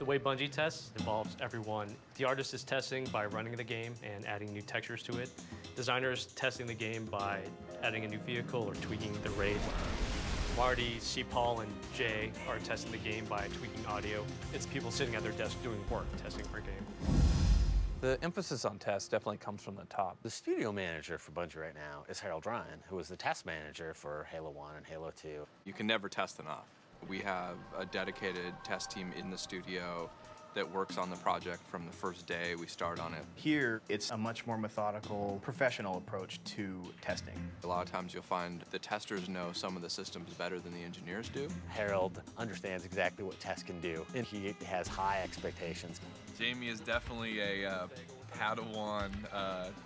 The way Bungie tests involves everyone. The artist is testing by running the game and adding new textures to it. Designers testing the game by adding a new vehicle or tweaking the raid. Marty, C. Paul, and Jay are testing the game by tweaking audio. It's people sitting at their desk doing work, testing our game. The emphasis on tests definitely comes from the top. The studio manager for Bungie right now is Harold Ryan, who was the test manager for Halo 1 and Halo 2. You can never test enough. We have a dedicated test team in the studio that works on the project from the first day we start on it. Here, it's a much more methodical, professional approach to testing. A lot of times you'll find the testers know some of the systems better than the engineers do. Harold understands exactly what tests can do, and he has high expectations. Jamie is definitely a Padawan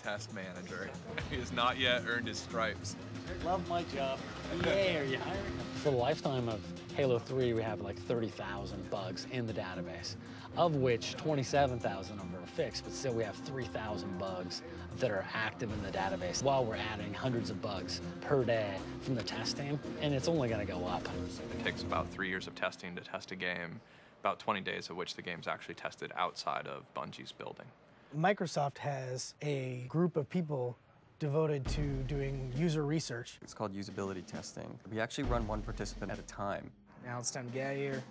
test manager. He has not yet earned his stripes. Love my job. Yay, are you hiring? For the lifetime of Halo 3, we have like 30,000 bugs in the database, of which 27,000 of them are fixed, but still we have 3,000 bugs that are active in the database while we're adding hundreds of bugs per day from the test team, and it's only gonna go up. It takes about 3 years of testing to test a game, about 20 days of which the game's actually tested outside of Bungie's building. Microsoft has a group of people devoted to doing user research. It's called usability testing. We actually run one participant at a time. Now it's time to get out of here.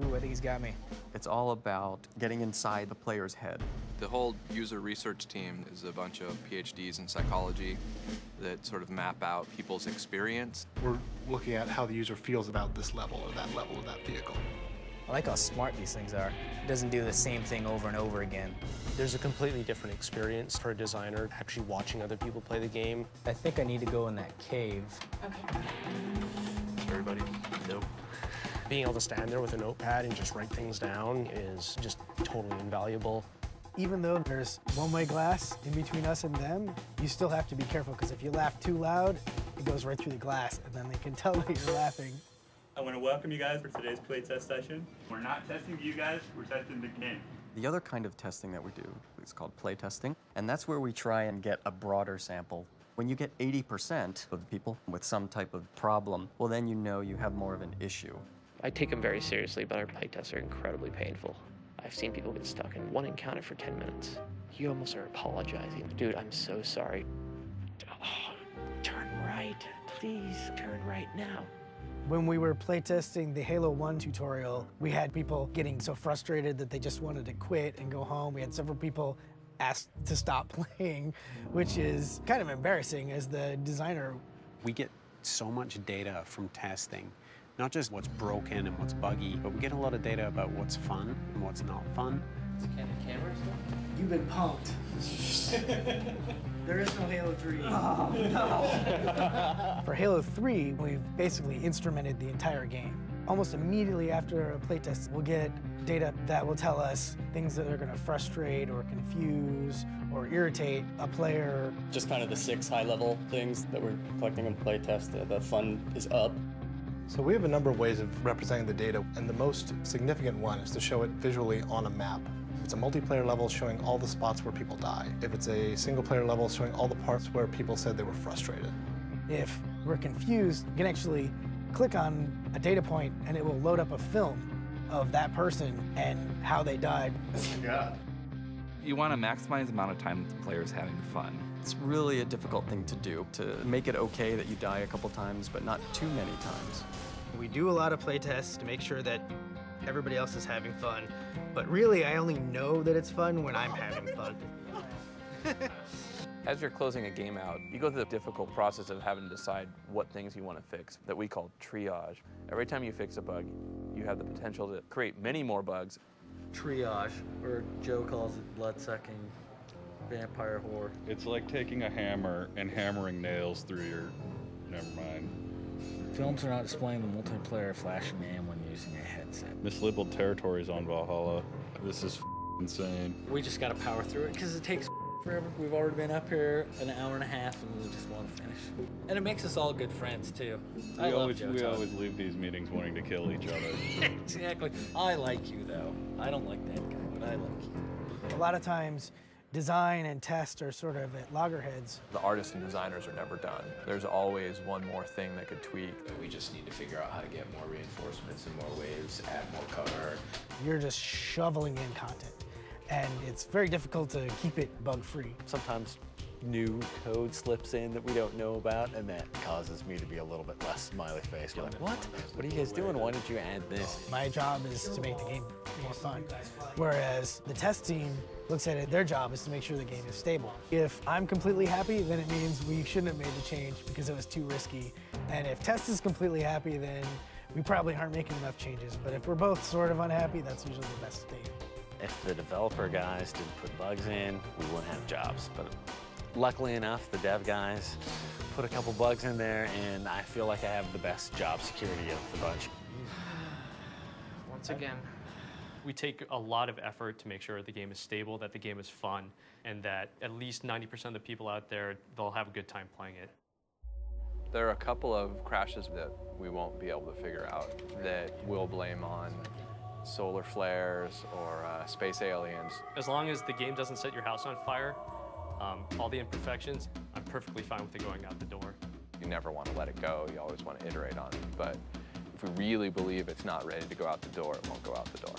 Ooh, I think he's got me. It's all about getting inside the player's head. The whole user research team is a bunch of PhDs in psychology that sort of map out people's experience. We're looking at how the user feels about this level or that level of that vehicle. I like how smart these things are. It doesn't do the same thing over and over again. There's a completely different experience for a designer actually watching other people play the game. I think I need to go in that cave. Okay. Everybody, nope. Being able to stand there with a notepad and just write things down is just totally invaluable. Even though there's one-way glass in between us and them, you still have to be careful, because if you laugh too loud, it goes right through the glass, and then they can tell that you're laughing. I want to welcome you guys for today's playtest session. We're not testing you guys, we're testing the game. The other kind of testing that we do is called play testing, and that's where we try and get a broader sample. When you get 80% of the people with some type of problem, well, then you know you have more of an issue. I take them very seriously, but our playtests are incredibly painful. I've seen people get stuck in one encounter for 10 minutes. You almost are apologizing. Dude, I'm so sorry. Oh, turn right, please, turn right now. When we were playtesting the Halo 1 tutorial, we had people getting so frustrated that they just wanted to quit and go home. We had several people ask to stop playing, which is kind of embarrassing as the designer. We get so much data from testing, not just what's broken and what's buggy, but we get a lot of data about what's fun and what's not fun. Can the camera still? You've been punked. There is no Halo 3. Oh, no. For Halo 3, we've basically instrumented the entire game. Almost immediately after a playtest, we'll get data that will tell us things that are going to frustrate or confuse or irritate a player. Just kind of the 6 high-level things that we're collecting in playtest. The fun is up. So we have a number of ways of representing the data, and the most significant one is to show it visually on a map. It's a multiplayer level showing all the spots where people die. If it's a single-player level, showing all the parts where people said they were frustrated. If we're confused, you can actually click on a data point and it will load up a film of that person and how they died. Yeah. You want to maximize the amount of time the player's having fun. It's really a difficult thing to do, to make it okay that you die a couple times, but not too many times. We do a lot of playtests to make sure that everybody else is having fun, but really I only know that it's fun when I'm having fun. As you're closing a game out, you go through the difficult process of having to decide what things you want to fix that we call triage. Every time you fix a bug, you have the potential to create many more bugs. Triage, or Joe calls it blood-sucking vampire whore. It's like taking a hammer and hammering nails through your... Never mind. Films are not displaying the multiplayer flashing name when using a headset. Mislabeled territories on Valhalla. This is insane. We just gotta power through it because it takes forever. We've already been up here an hour and a half and we just want to finish. And it makes us all good friends too. We always leave these meetings wanting to kill each other. Exactly. I like you though. I don't like that guy, but I like you. A lot of times, design and test are sort of at loggerheads. The artists and designers are never done. There's always one more thing that could tweak. We just need to figure out how to get more reinforcements and more waves, add more cover. You're just shoveling in content, and it's very difficult to keep it bug-free. Sometimes new code slips in that we don't know about, and that causes me to be a little bit less smiley face. We're like, what? What are you guys doing? Why did you add this? My job is to make the game more fun, whereas the test team looks at it, their job is to make sure the game is stable. If I'm completely happy, then it means we shouldn't have made the change because it was too risky. And if test is completely happy, then we probably aren't making enough changes. But if we're both sort of unhappy, that's usually the best state. If the developer guys didn't put bugs in, we wouldn't have jobs. But luckily enough, the dev guys put a couple bugs in there, and I feel like I have the best job security of the bunch. Once again. We take a lot of effort to make sure the game is stable, that the game is fun, and that at least 90% of the people out there, they'll have a good time playing it. There are a couple of crashes that we won't be able to figure out that we'll blame on solar flares or space aliens. As long as the game doesn't set your house on fire, all the imperfections, I'm perfectly fine with it going out the door. You never want to let it go. You always want to iterate on it. But if we really believe it's not ready to go out the door, it won't go out the door.